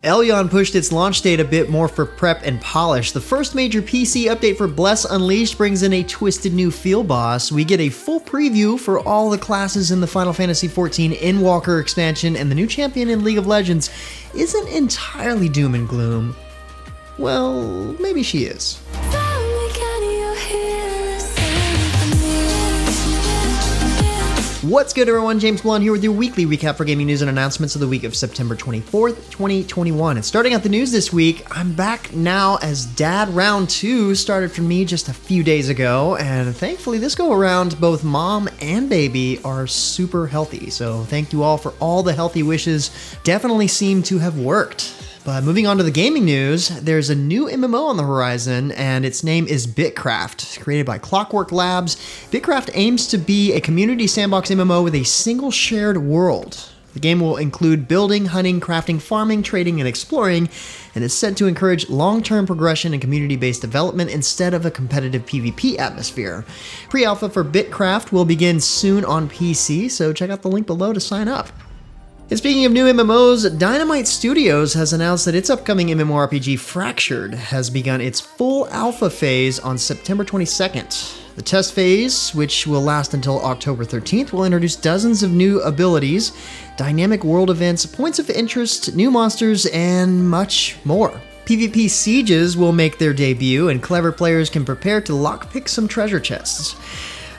Elyon pushed its launch date a bit more for prep and polish. The first major PC update for Bless Unleashed brings in a twisted new field boss. We get a full preview for all the classes in the Final Fantasy XIV Endwalker expansion, and the new champion in League of Legends isn't entirely doom and gloom. Well, maybe she is. What's good, everyone? James Blonde here with your weekly recap for gaming news and announcements of the week of September 24th, 2021. And starting out the news this week, I'm back now as dad. Round 2 started for me just a few days ago, and thankfully this go around, both mom and baby are super healthy. So thank you all for all the healthy wishes. Definitely seem to have worked. But moving on to the gaming news, there's a new MMO on the horizon, and its name is BitCraft. Created by Clockwork Labs, BitCraft aims to be a community sandbox MMO with a single shared world. The game will include building, hunting, crafting, farming, trading, and exploring, and is set to encourage long-term progression and community-based development instead of a competitive PvP atmosphere. Pre-alpha for BitCraft will begin soon on PC, so check out the link below to sign up. And speaking of new MMOs, Dynamite Studios has announced that its upcoming MMORPG Fractured has begun its full alpha phase on September 22nd. The test phase, which will last until October 13th, will introduce dozens of new abilities, dynamic world events, points of interest, new monsters, and much more. PvP sieges will make their debut, and clever players can prepare to lockpick some treasure chests.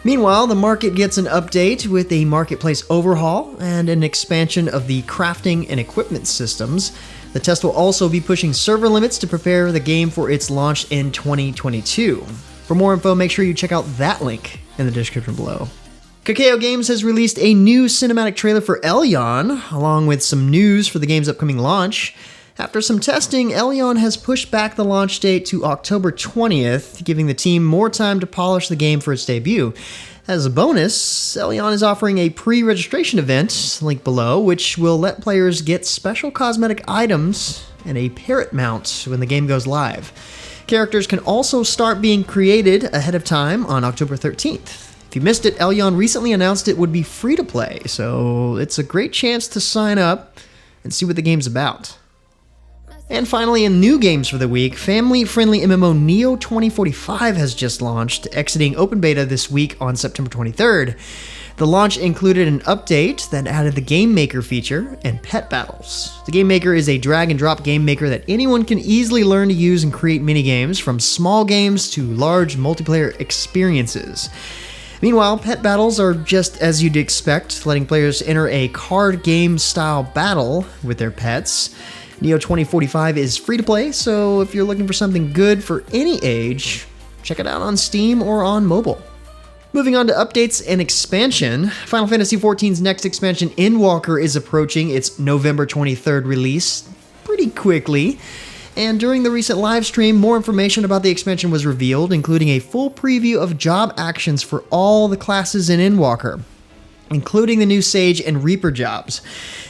Meanwhile, the market gets an update with a marketplace overhaul and an expansion of the crafting and equipment systems. The test will also be pushing server limits to prepare the game for its launch in 2022. For more info, make sure you check out that link in the description below. Kakao Games has released a new cinematic trailer for Elyon, along with some news for the game's upcoming launch. After some testing, Elyon has pushed back the launch date to October 20th, giving the team more time to polish the game for its debut. As a bonus, Elyon is offering a pre-registration event, link below, which will let players get special cosmetic items and a parrot mount when the game goes live. Characters can also start being created ahead of time on October 13th. If you missed it, Elyon recently announced it would be free to play, so it's a great chance to sign up and see what the game's about. And finally, in new games for the week, family-friendly MMO Neo 2045 has just launched, exiting open beta this week on September 23rd. The launch included an update that added the Game Maker feature and pet battles. The Game Maker is a drag-and-drop game maker that anyone can easily learn to use and create minigames, from small games to large multiplayer experiences. Meanwhile, pet battles are just as you'd expect, letting players enter a card game-style battle with their pets. Neo 2045 is free to play, so if you're looking for something good for any age, check it out on Steam or on mobile. Moving on to updates and expansion, Final Fantasy XIV's next expansion, Endwalker, is approaching its November 23rd release pretty quickly. And during the recent live stream, more information about the expansion was revealed, including a full preview of job actions for all the classes in Endwalker, including the new Sage and Reaper jobs.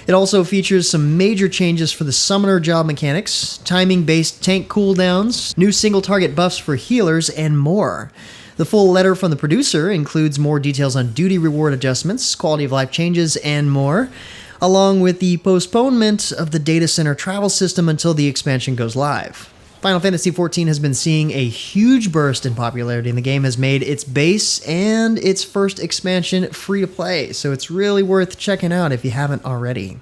It also features some major changes for the Summoner job mechanics, timing-based tank cooldowns, new single-target buffs for healers, and more. The full letter from the producer includes more details on duty reward adjustments, quality of life changes, and more, along with the postponement of the data center travel system until the expansion goes live. Final Fantasy XIV has been seeing a huge burst in popularity, and the game has made its base and its first expansion free to play, so it's really worth checking out if you haven't already.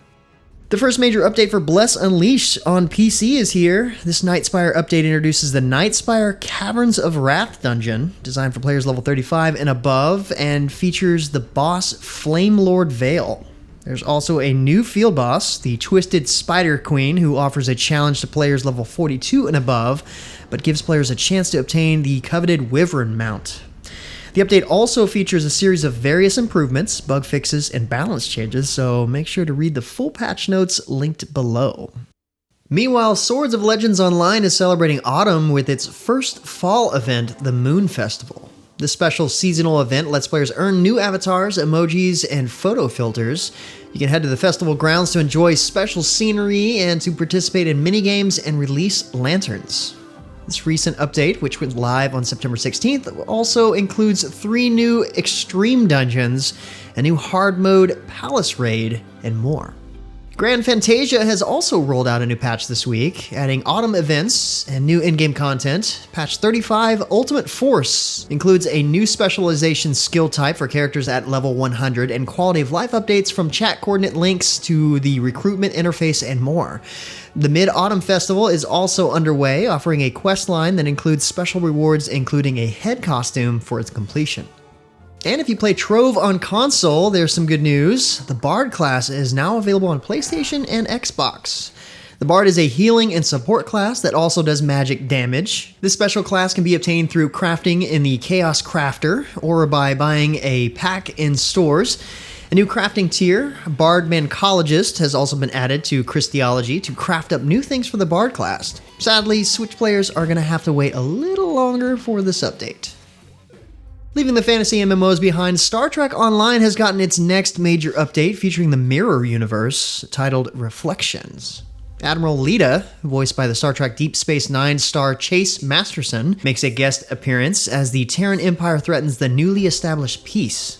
The first major update for Bless Unleashed on PC is here. This Nightspire update introduces the Nightspire Caverns of Wrath dungeon, designed for players level 35 and above, and features the boss Flame Lord Vale. There's also a new field boss, the Twisted Spider Queen, who offers a challenge to players level 42 and above, but gives players a chance to obtain the coveted Wyvern mount. The update also features a series of various improvements, bug fixes, and balance changes, so make sure to read the full patch notes linked below. Meanwhile, Swords of Legends Online is celebrating autumn with its first fall event, the Moon Festival. This special seasonal event lets players earn new avatars, emojis, and photo filters. You can head to the festival grounds to enjoy special scenery and to participate in minigames and release lanterns. This recent update, which went live on September 16th, also includes 3 new extreme dungeons, a new hard mode palace raid, and more. Grand Fantasia has also rolled out a new patch this week, adding autumn events and new in-game content. Patch 35 Ultimate Force includes a new specialization skill type for characters at level 100 and quality of life updates from chat coordinate links to the recruitment interface and more. The Mid-Autumn Festival is also underway, offering a quest line that includes special rewards including a head costume for its completion. And if you play Trove on console, there's some good news. The Bard class is now available on PlayStation and Xbox. The Bard is a healing and support class that also does magic damage. This special class can be obtained through crafting in the Chaos Crafter or by buying a pack in stores. A new crafting tier, Bard Manchologist, has also been added to Christology to craft up new things for the Bard class. Sadly, Switch players are going to have to wait a little longer for this update. Leaving the fantasy MMOs behind, Star Trek Online has gotten its next major update featuring the Mirror Universe, titled Reflections. Admiral Lita, voiced by the Star Trek Deep Space Nine star Chase Masterson, makes a guest appearance as the Terran Empire threatens the newly established peace.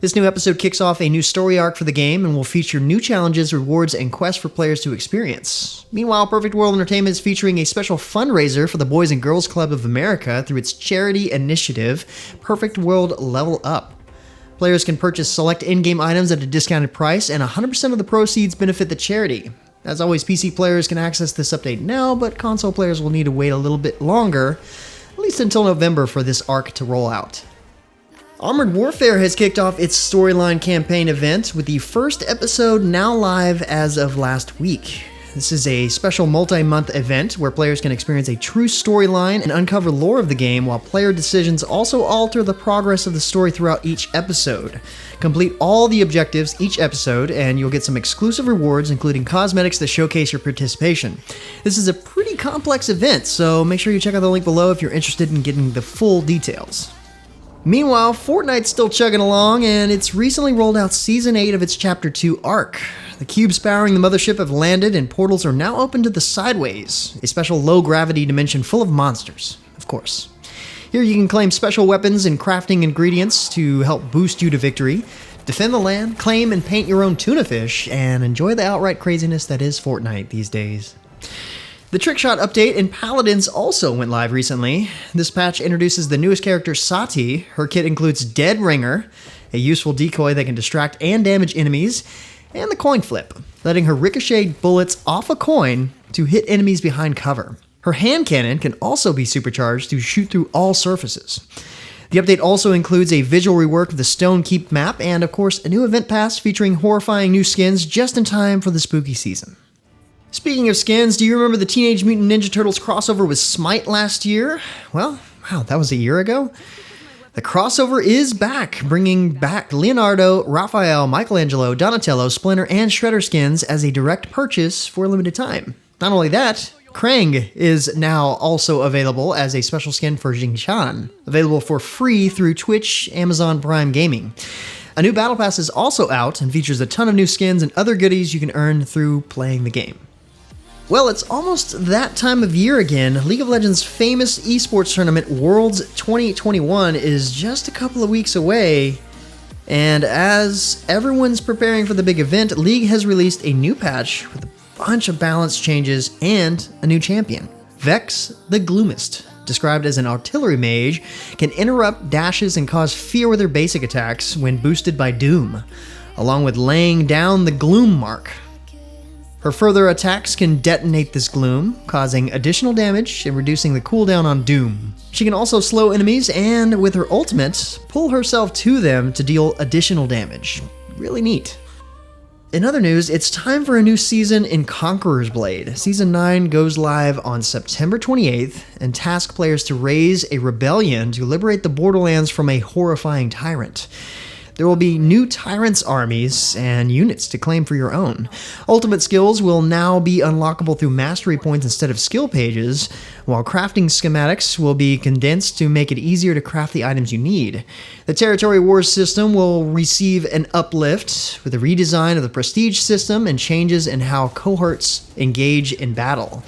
This new episode kicks off a new story arc for the game and will feature new challenges, rewards, and quests for players to experience. Meanwhile, Perfect World Entertainment is featuring a special fundraiser for the Boys and Girls Club of America through its charity initiative, Perfect World Level Up. Players can purchase select in-game items at a discounted price, and 100% of the proceeds benefit the charity. As always, PC players can access this update now, but console players will need to wait a little bit longer, at least until November for this arc to roll out. Armored Warfare has kicked off its storyline campaign event with the first episode now live as of last week. This is a special multi-month event where players can experience a true storyline and uncover lore of the game, while player decisions also alter the progress of the story throughout each episode. Complete all the objectives each episode and you'll get some exclusive rewards, including cosmetics that showcase your participation. This is a pretty complex event, so make sure you check out the link below if you're interested in getting the full details. Meanwhile, Fortnite's still chugging along, and it's recently rolled out Season 8 of its Chapter 2 arc. The cubes powering the mothership have landed, and portals are now open to the Sideways, a special low-gravity dimension full of monsters, of course. Here you can claim special weapons and crafting ingredients to help boost you to victory, defend the land, claim and paint your own tuna fish, and enjoy the outright craziness that is Fortnite these days. The Trickshot update in Paladins also went live recently. This patch introduces the newest character, Saati. Her kit includes Dead Ringer, a useful decoy that can distract and damage enemies, and the Coin Flip, letting her ricochet bullets off a coin to hit enemies behind cover. Her hand cannon can also be supercharged to shoot through all surfaces. The update also includes a visual rework of the Stone Keep map and, of course, a new event pass featuring horrifying new skins just in time for the spooky season. Speaking of skins, do you remember the Teenage Mutant Ninja Turtles crossover with SMITE last year? Well, wow, that was a year ago? The crossover is back, bringing back Leonardo, Raphael, Michelangelo, Donatello, Splinter, and Shredder skins as a direct purchase for a limited time. Not only that, Krang is now also available as a special skin for Jing Chan, available for free through Twitch, Amazon Prime Gaming. A new Battle Pass is also out and features a ton of new skins and other goodies you can earn through playing the game. Well, it's almost that time of year again. League of Legends' famous esports tournament, Worlds 2021, is just a couple of weeks away. And as everyone's preparing for the big event, League has released a new patch with a bunch of balance changes and a new champion. Vex the Gloomist, described as an artillery mage, can interrupt dashes and cause fear with her basic attacks when boosted by Doom, along with laying down the Gloom mark. Her further attacks can detonate this gloom, causing additional damage and reducing the cooldown on Doom. She can also slow enemies and, with her ultimate, pull herself to them to deal additional damage. Really neat. In other news, it's time for a new season in Conqueror's Blade. Season 9 goes live on September 28th and tasks players to raise a rebellion to liberate the Borderlands from a horrifying tyrant. There will be new Tyrants armies and units to claim for your own. Ultimate skills will now be unlockable through mastery points instead of skill pages, while crafting schematics will be condensed to make it easier to craft the items you need. The Territory Wars system will receive an uplift with a redesign of the prestige system and changes in how cohorts engage in battle.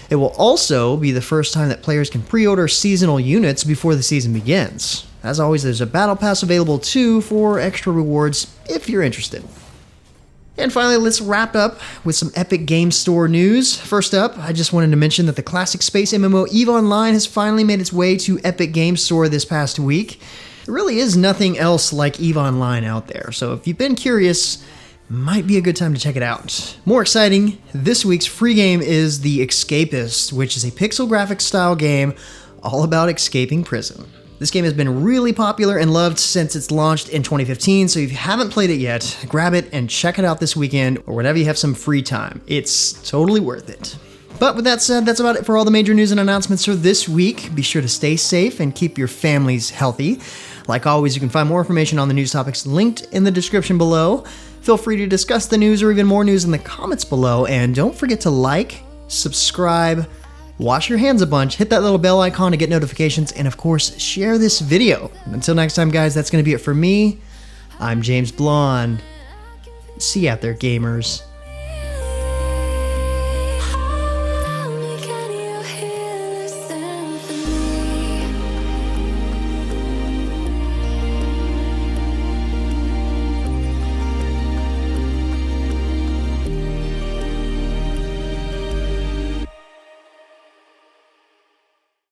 It will also be the first time that players can pre-order seasonal units before the season begins. As always, there's a battle pass available too for extra rewards if you're interested. And finally, let's wrap up with some Epic Game Store news. First up, I just wanted to mention that the classic space MMO EVE Online has finally made its way to Epic Game Store this past week. There really is nothing else like EVE Online out there, so if you've been curious, might be a good time to check it out. More exciting, this week's free game is The Escapist, which is a pixel graphics style game all about escaping prison. This game has been really popular and loved since it's launched in 2015, so if you haven't played it yet, grab it and check it out this weekend or whenever you have some free time. It's totally worth it. But with that said, that's about it for all the major news and announcements for this week. Be sure to stay safe and keep your families healthy. Like always, you can find more information on the news topics linked in the description below. Feel free to discuss the news or even more news in the comments below, and don't forget to like, subscribe, wash your hands a bunch, hit that little bell icon to get notifications, and of course, share this video. Until next time, guys, that's going to be it for me. I'm James Blonde. See you out there, gamers.